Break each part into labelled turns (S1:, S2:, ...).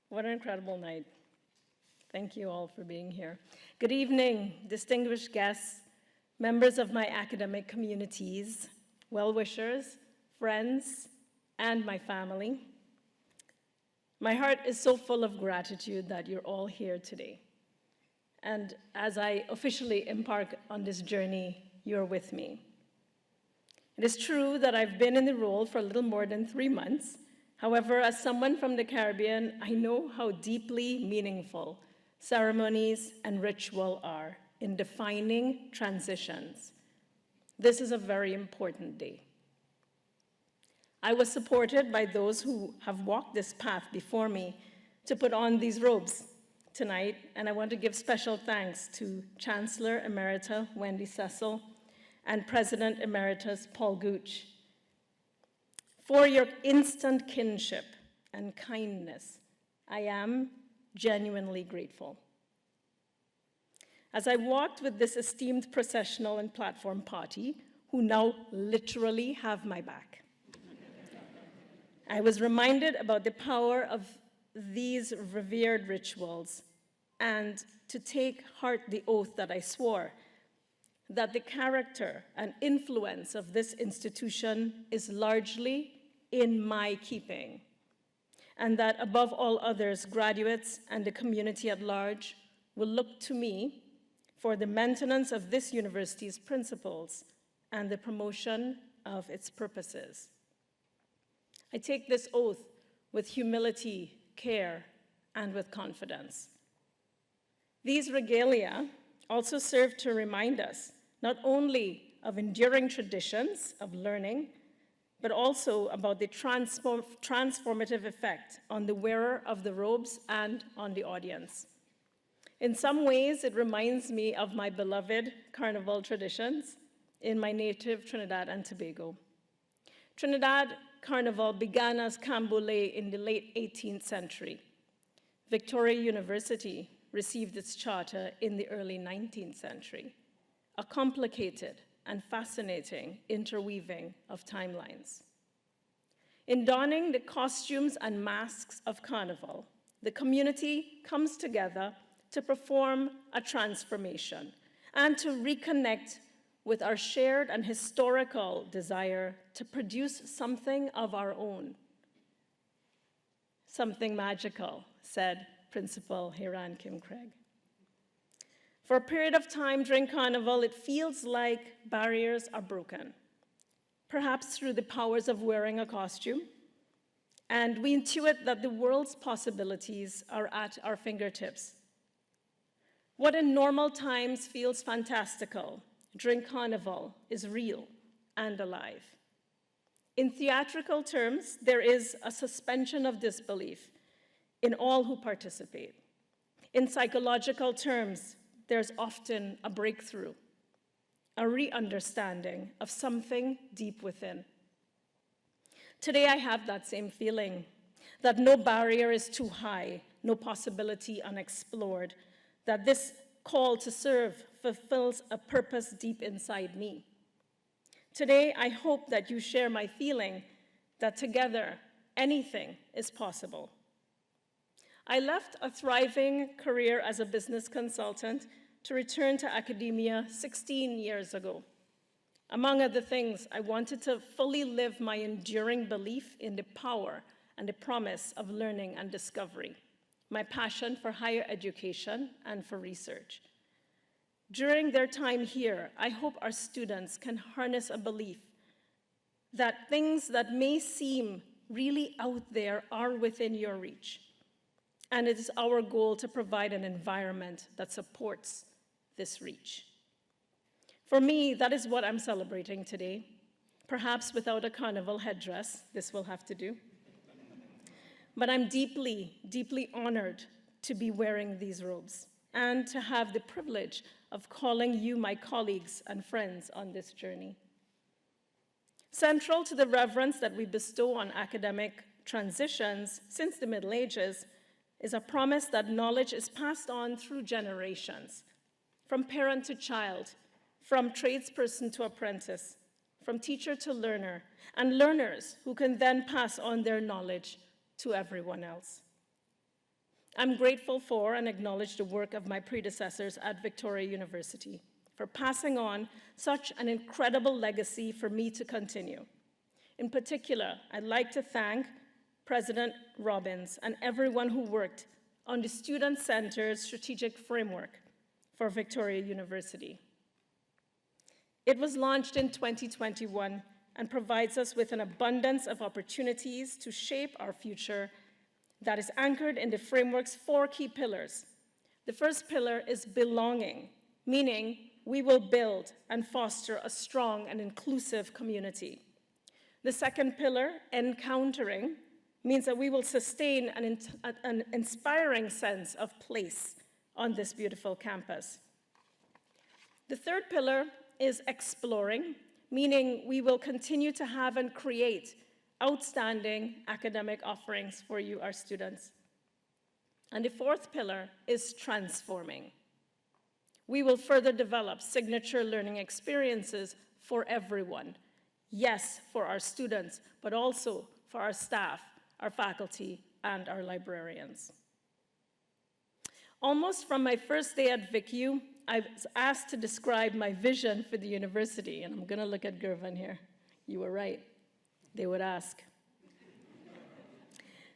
S1: What an incredible night. Thank you all for being here. Good evening, distinguished guests, members of my academic communities, well-wishers, friends, and my family. My heart is so full of gratitude that you're all here today. And as I officially embark on this journey, you're with me. It is true that I've been in the role for a little more than 3 months. However, as someone from the Caribbean, I know how deeply meaningful ceremonies and ritual are in defining transitions. This is a very important day. I was supported by those who have walked this path before me to put on these robes tonight, and I want to give special thanks to Chancellor Emerita Wendy Cecil and President Emeritus Paul Gooch for your instant kinship and kindness. I am genuinely grateful. As I walked with this esteemed processional and platform party, who now literally have my back, I was reminded about the power of these revered rituals and to take heart the oath that I swore, that the character and influence of this institution is largely in my keeping, and that above all others, graduates and the community at large will look to me for the maintenance of this university's principles and the promotion of its purposes. I take this oath with humility, care, and with confidence. These regalia also serve to remind us not only of enduring traditions of learning, but also about the transformative effect on the wearer of the robes and on the audience. In some ways, it reminds me of my beloved carnival traditions in my native Trinidad and Tobago. Trinidad Carnival began as Camboulé in the late 18th century. Victoria University received its charter in the early 19th century, a complicated and fascinating interweaving of timelines. In donning the costumes and masks of Carnival, the community comes together to perform a transformation and to reconnect with our shared and historical desire to produce something of our own. Something magical, said Principal Hiran Kim Craig. For a period of time during Carnival, it feels like barriers are broken, perhaps through the powers of wearing a costume, and we intuit that the world's possibilities are at our fingertips. What in normal times feels fantastical during Carnival is real and alive. In theatrical terms, there is a suspension of disbelief in all who participate. In psychological terms, there's often a breakthrough, a re-understanding of something deep within. Today, I have that same feeling, that no barrier is too high, no possibility unexplored, that this call to serve fulfills a purpose deep inside me. Today, I hope that you share my feeling that together, anything is possible. I left a thriving career as a business consultant to return to academia 16 years ago. Among other things, I wanted to fully live my enduring belief in the power and the promise of learning and discovery, my passion for higher education and for research. During their time here, I hope our students can harness a belief that things that may seem really out there are within your reach. And it is our goal to provide an environment that supports this reach. For me, that is what I'm celebrating today. Perhaps without a carnival headdress, this will have to do. But I'm deeply, deeply honored to be wearing these robes and to have the privilege of calling you my colleagues and friends on this journey. Central to the reverence that we bestow on academic transitions since the Middle Ages is a promise that knowledge is passed on through generations, from parent to child, from tradesperson to apprentice, from teacher to learner, and learners who can then pass on their knowledge to everyone else. I'm grateful for and acknowledge the work of my predecessors at Victoria University for passing on such an incredible legacy for me to continue. In particular, I'd like to thank President Robbins and everyone who worked on the Student Center's strategic framework for Victoria University. It was launched in 2021 and provides us with an abundance of opportunities to shape our future that is anchored in the framework's 4 key pillars. The first pillar is belonging, meaning we will build and foster a strong and inclusive community. The second pillar, encountering, means that we will sustain an inspiring sense of place on this beautiful campus. The third pillar is exploring, meaning we will continue to have and create outstanding academic offerings for you, our students. And the fourth pillar is transforming. We will further develop signature learning experiences for everyone. Yes, for our students, but also for our staff, our faculty, and our librarians. Almost from my first day at VicU, I was asked to describe my vision for the university, and I'm going to look at Gervin here. You were right. They would ask.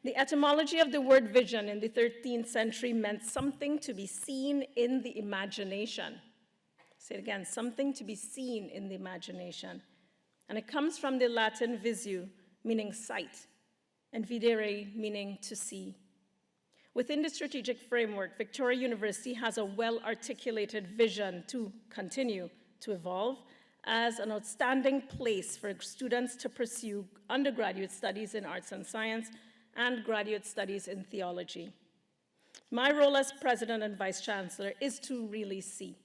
S1: The etymology of the word vision in the 13th century meant something to be seen in the imagination. Say it again, something to be seen in the imagination. And it comes from the Latin visu, meaning sight, and videre, meaning to see. Within the strategic framework, Victoria University has a well-articulated vision to continue to evolve as an outstanding place for students to pursue undergraduate studies in arts and science and graduate studies in theology. My role as president and vice-chancellor is to really see,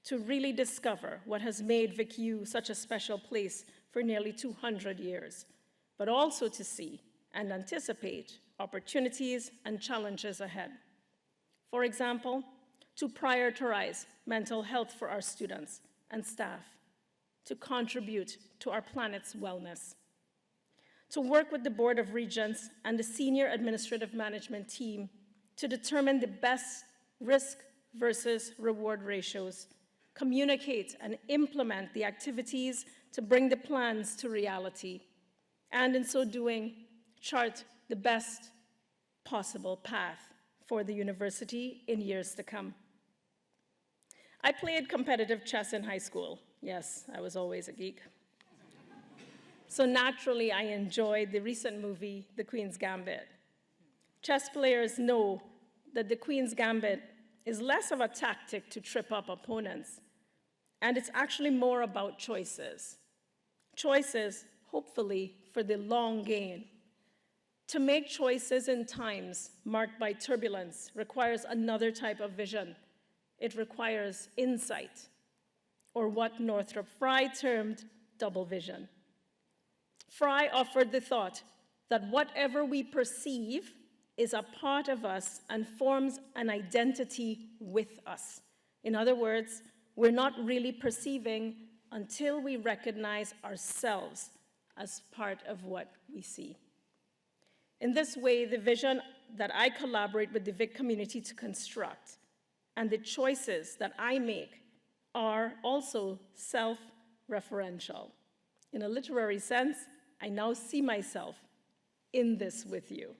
S1: to really discover what has made VicU such a special place for nearly 200 years, but also to see and anticipate opportunities and challenges ahead. For example, to prioritize mental health for our students and staff, to contribute to our planet's wellness, to work with the Board of Regents and the senior administrative management team to determine the best risk versus reward ratios, communicate and implement the activities to bring the plans to reality, and in so doing, chart the best possible path for the university in years to come. I played competitive chess in high school. Yes, I was always a geek. So naturally, I enjoyed the recent movie, The Queen's Gambit. Chess players know that the Queen's Gambit is less of a tactic to trip up opponents, and it's actually more about choices. Choices, hopefully, for the long game. To make choices in times marked by turbulence requires another type of vision. It requires insight, or what Northrop Frye termed double vision. Frye offered the thought that whatever we perceive is a part of us and forms an identity with us. In other words, we're not really perceiving until we recognize ourselves as part of what we see. In this way, the vision that I collaborate with the Vic community to construct and the choices that I make are also self-referential. In a literary sense, I now see myself in this with you.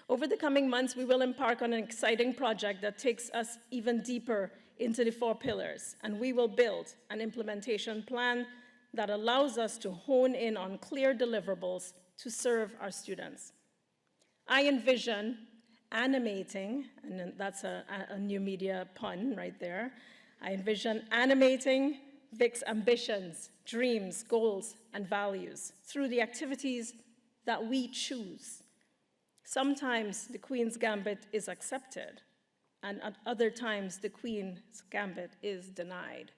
S1: Over the coming months, we will embark on an exciting project that takes us even deeper into the 4 pillars, and we will build an implementation plan that allows us to hone in on clear deliverables to serve our students. I envision animating, and that's a new media pun right there. I envision animating Vic's ambitions, dreams, goals, and values through the activities that we choose. Sometimes the Queen's Gambit is accepted, and at other times the Queen's Gambit is denied.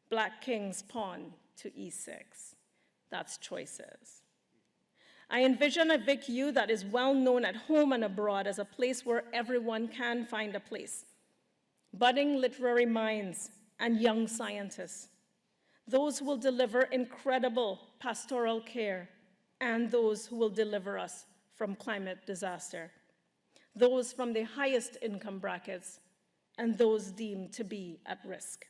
S1: Black King's pawn to E6. That's choices. I envision a VicU that is well known at home and abroad as a place where everyone can find a place. Budding literary minds and young scientists. Those who will deliver incredible pastoral care and those who will deliver us from climate disaster. those from the highest income brackets, and those deemed to be at risk.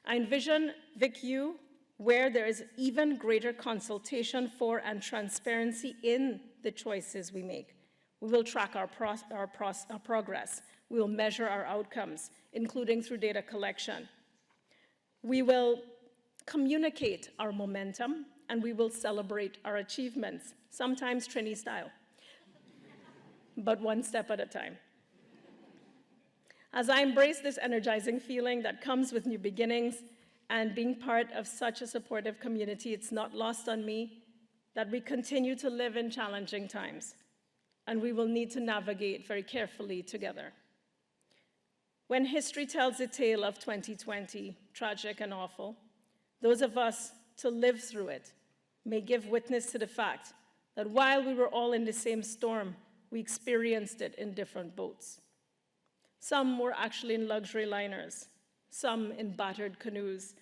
S1: I envision VicU where there is even greater consultation for and transparency in the choices we make. We will track our progress. We will measure our outcomes, including through data collection. We will communicate our momentum, and we will celebrate our achievements, sometimes Trini style, but one step at a time. As I embrace this energizing feeling that comes with new beginnings and being part of such a supportive community, it's not lost on me that we continue to live in challenging times, and we will need to navigate very carefully together. When history tells the tale of 2020, tragic and awful, those of us to live through it may give witness to the fact that while we were all in the same storm, we experienced it in different boats. Some were actually in luxury liners, some in battered canoes,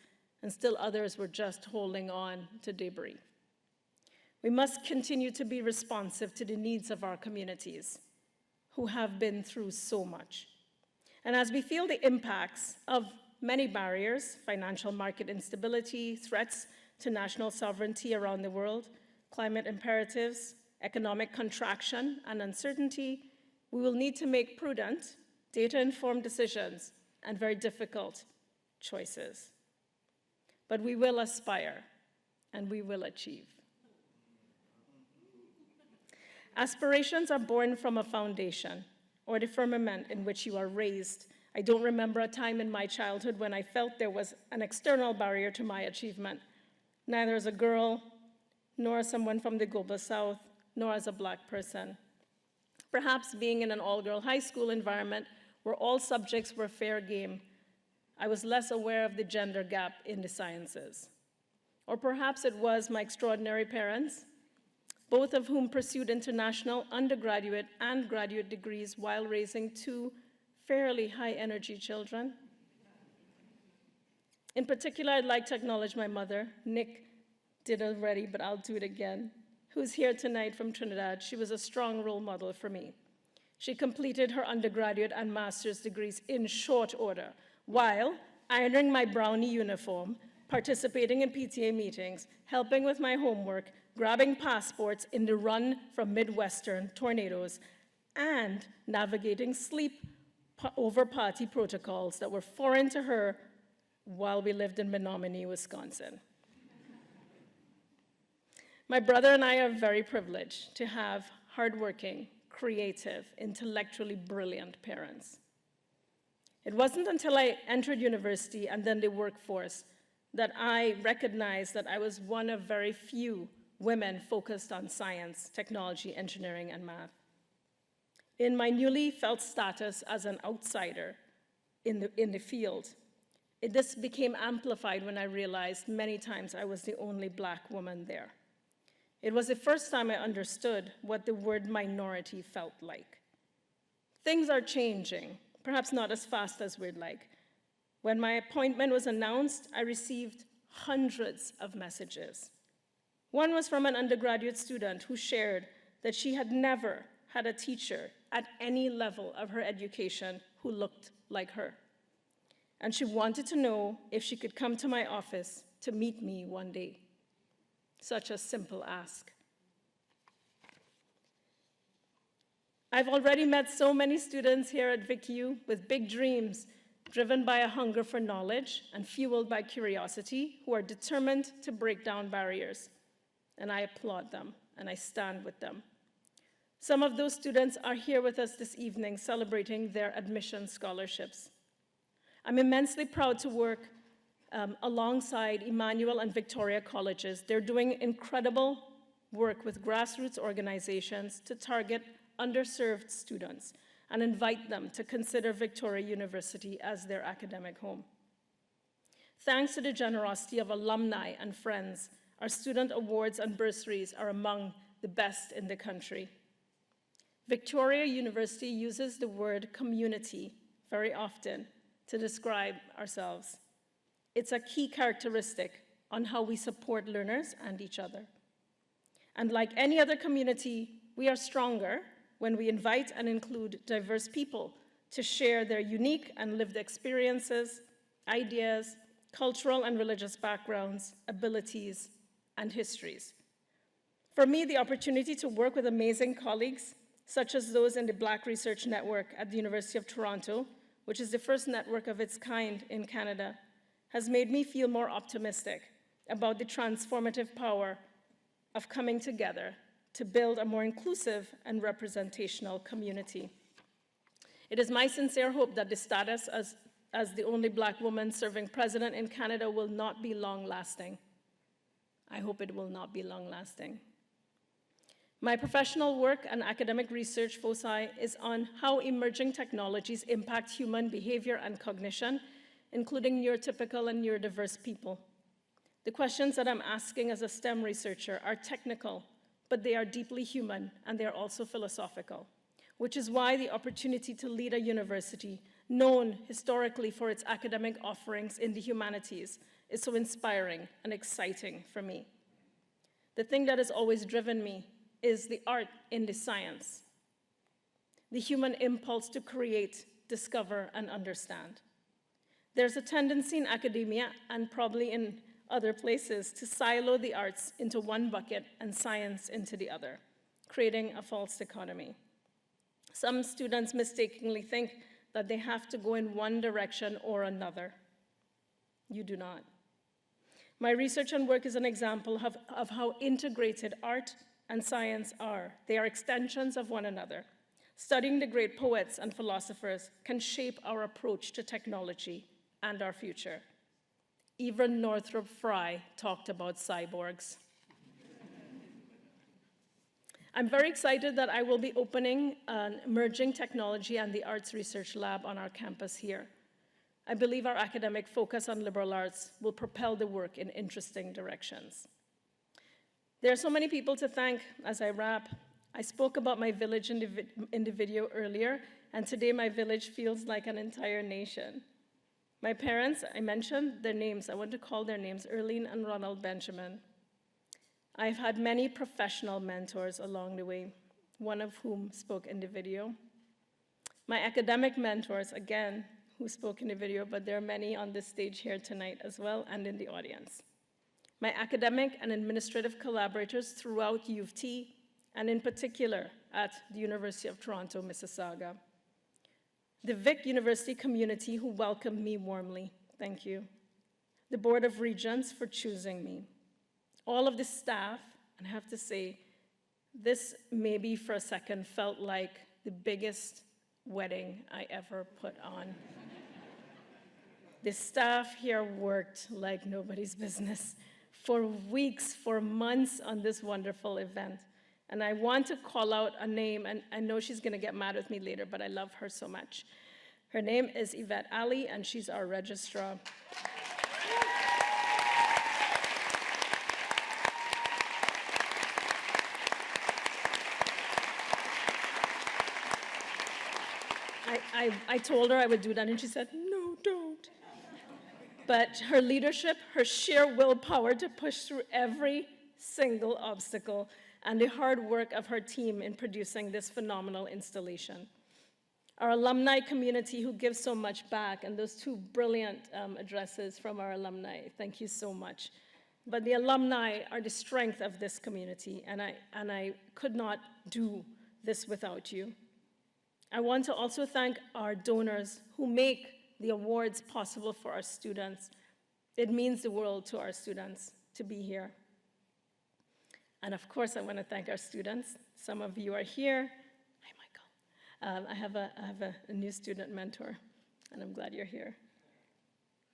S1: and still others were just holding on to debris. We must continue to be responsive to the needs of our communities who have been through so much. And as we feel the impacts of many barriers, financial market instability, threats to national sovereignty around the world, climate imperatives, economic contraction, and uncertainty, we will need to make prudent, data-informed decisions and very difficult choices. But we will aspire, and we will achieve. Aspirations are born from a foundation or the firmament in which you are raised. I don't remember a time in my childhood when I felt there was an external barrier to my achievement, neither as a girl, nor as someone from the global south, nor as a Black person. Perhaps being in an all-girl high school environment where all subjects were fair game, I was less aware of the gender gap in the sciences. Or perhaps it was my extraordinary parents, both of whom pursued international undergraduate and graduate degrees while raising two fairly high-energy children. In particular, I'd like to acknowledge my mother. Nick did already, but I'll do it again, who's here tonight from Trinidad. She was a strong role model for me. She completed her undergraduate and master's degrees in short order, while ironing my brownie uniform, participating in PTA meetings, helping with my homework, grabbing passports in the run from Midwestern tornadoes, and navigating sleep over party protocols that were foreign to her while we lived in Menominee, Wisconsin. My brother and I are very privileged to have hardworking, creative, intellectually brilliant parents. It wasn't until I entered university and then the workforce that I recognized that I was one of very few women focused on science, technology, engineering, and math. In my newly felt status as an outsider in the field, this became amplified when I realized many times I was the only Black woman there. It was the first time I understood what the word minority felt like. Things are changing, perhaps not as fast as we'd like. When my appointment was announced, I received hundreds of messages. One was from an undergraduate student who shared that she had never had a teacher at any level of her education who looked like her. And she wanted to know if she could come to my office to meet me one day. Such a simple ask. I've already met so many students here at VicU with big dreams, driven by a hunger for knowledge and fueled by curiosity, who are determined to break down barriers. And I applaud them, and I stand with them. Some of those students are here with us this evening celebrating their admission scholarships. I'm immensely proud to work alongside Emmanuel and Victoria colleges. They're doing incredible work with grassroots organizations to target underserved students and invite them to consider Victoria University as their academic home. Thanks to the generosity of alumni and friends, our student awards and bursaries are among the best in the country. Victoria University uses the word community very often to describe ourselves. It's a key characteristic on how we support learners and each other. And like any other community, we are stronger when we invite and include diverse people to share their unique and lived experiences, ideas, cultural and religious backgrounds, abilities, and histories. For me, the opportunity to work with amazing colleagues, such as those in the Black Research Network at the University of Toronto, which is the first network of its kind in Canada, has made me feel more optimistic about the transformative power of coming together to build a more inclusive and representational community. It is my sincere hope that the status as the only Black woman serving president in Canada will not be long-lasting. I hope it will not be long-lasting. My professional work and academic research foci is on how emerging technologies impact human behavior and cognition, including neurotypical and neurodiverse people. The questions that I'm asking as a STEM researcher are technical, but they are deeply human, and they are also philosophical, which is why the opportunity to lead a university known historically for its academic offerings in the humanities is so inspiring and exciting for me. The thing that has always driven me is the art in the science, the human impulse to create, discover, and understand. There's a tendency in academia, and probably in other places, to silo the arts into one bucket and science into the other, creating a false dichotomy. Some students mistakenly think that they have to go in one direction or another. You do not. My research and work is an example of how integrated art and science are. They are extensions of one another. Studying the great poets and philosophers can shape our approach to technology and our future. Even Northrop Frye talked about cyborgs. I'm very excited that I will be opening an emerging technology and the arts research lab on our campus here. I believe our academic focus on liberal arts will propel the work in interesting directions. There are so many people to thank as I wrap. I spoke about my village in the video earlier, and today my village feels like an entire nation. My parents, I mentioned their names. I want to call their names, Erlene and Ronald Benjamin. I've had many professional mentors along the way, one of whom spoke in the video. My academic mentors, again, who spoke in the video, but there are many on this stage here tonight as well and in the audience. My academic and administrative collaborators throughout U of T, and in particular at the University of Toronto, Mississauga. The Vic University community who welcomed me warmly, thank you. The Board of Regents for choosing me. All of the staff, and I have to say, this maybe for a second felt like the biggest wedding I ever put on. The staff here worked like nobody's business for weeks, for months on this wonderful event. And I want to call out a name, and I know she's gonna get mad with me later, but I love her so much. Her name is Yvette Ali, and she's our registrar. I told her I would do that, and she said, no, don't. But her leadership, her sheer willpower to push through every single obstacle, and the hard work of her team in producing this phenomenal installation. Our alumni community who gives so much back, and those two brilliant addresses from our alumni, thank you so much. But the alumni are the strength of this community, and I could not do this without you. I want to also thank our donors who make the awards possible for our students. It means the world to our students to be here. And of course, I want to thank our students. Some of you are here. Hi, Michael. I have a new student mentor, and I'm glad you're here.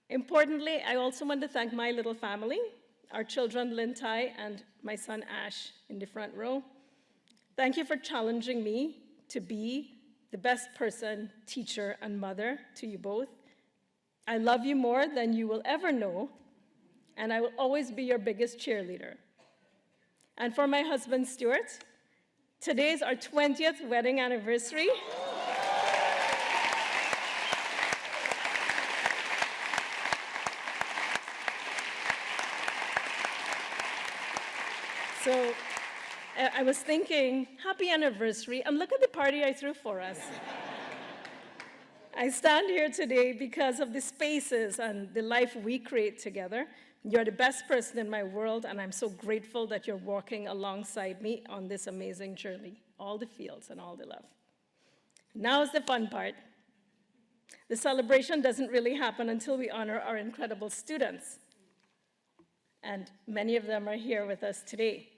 S1: Importantly, I also want to thank my little family, our children, Lynn Tai and my son, Ash, in the front row. Thank you for challenging me to be the best person, teacher, and mother to you both. I love you more than you will ever know, and I will always be your biggest cheerleader. And for my husband, Stuart, today is our 20th wedding anniversary. So I was thinking, happy anniversary, and look at the party I threw for us. I stand here today because of the spaces and the life we create together. You're the best person in my world, and I'm so grateful that you're walking alongside me on this amazing journey. All the feels and all the love. Now is the fun part. The celebration doesn't really happen until we honor our incredible students. And many of them are here with us today.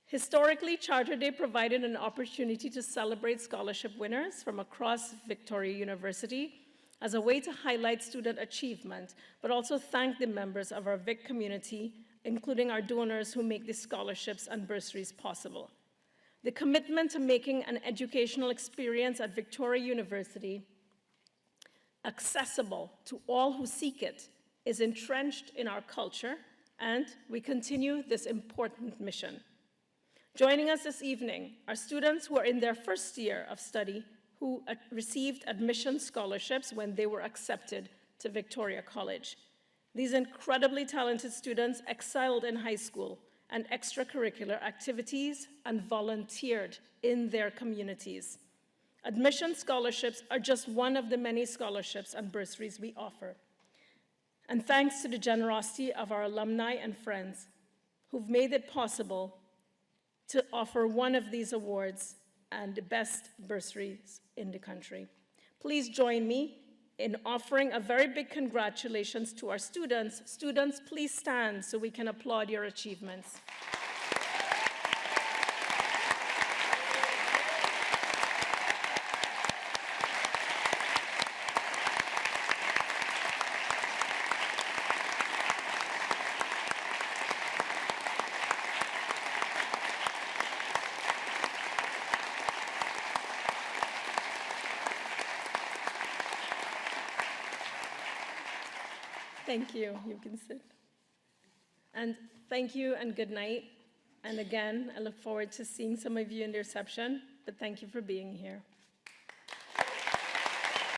S1: Historically, Charter Day provided an opportunity to celebrate scholarship winners from across Victoria University as a way to highlight student achievement, but also thank the members of our Vic community, including our donors who make the scholarships and bursaries possible. The commitment to making an educational experience at Victoria University accessible to all who seek it is entrenched in our culture, and we continue this important mission. Joining us this evening are students who are in their first year of study who received admission scholarships when they were accepted to Victoria College. These incredibly talented students excelled in high school and extracurricular activities and volunteered in their communities. Admission scholarships are just one of the many scholarships and bursaries we offer. And thanks to the generosity of our alumni and friends who've made it possible to offer one of these awards and the best bursaries in the country. Please join me in offering a very big congratulations to our students. Students, please stand so we can applaud your achievements. Thank you. You can sit. And thank you and good night. And again, I look forward to seeing some of you in the reception, but thank you for being here.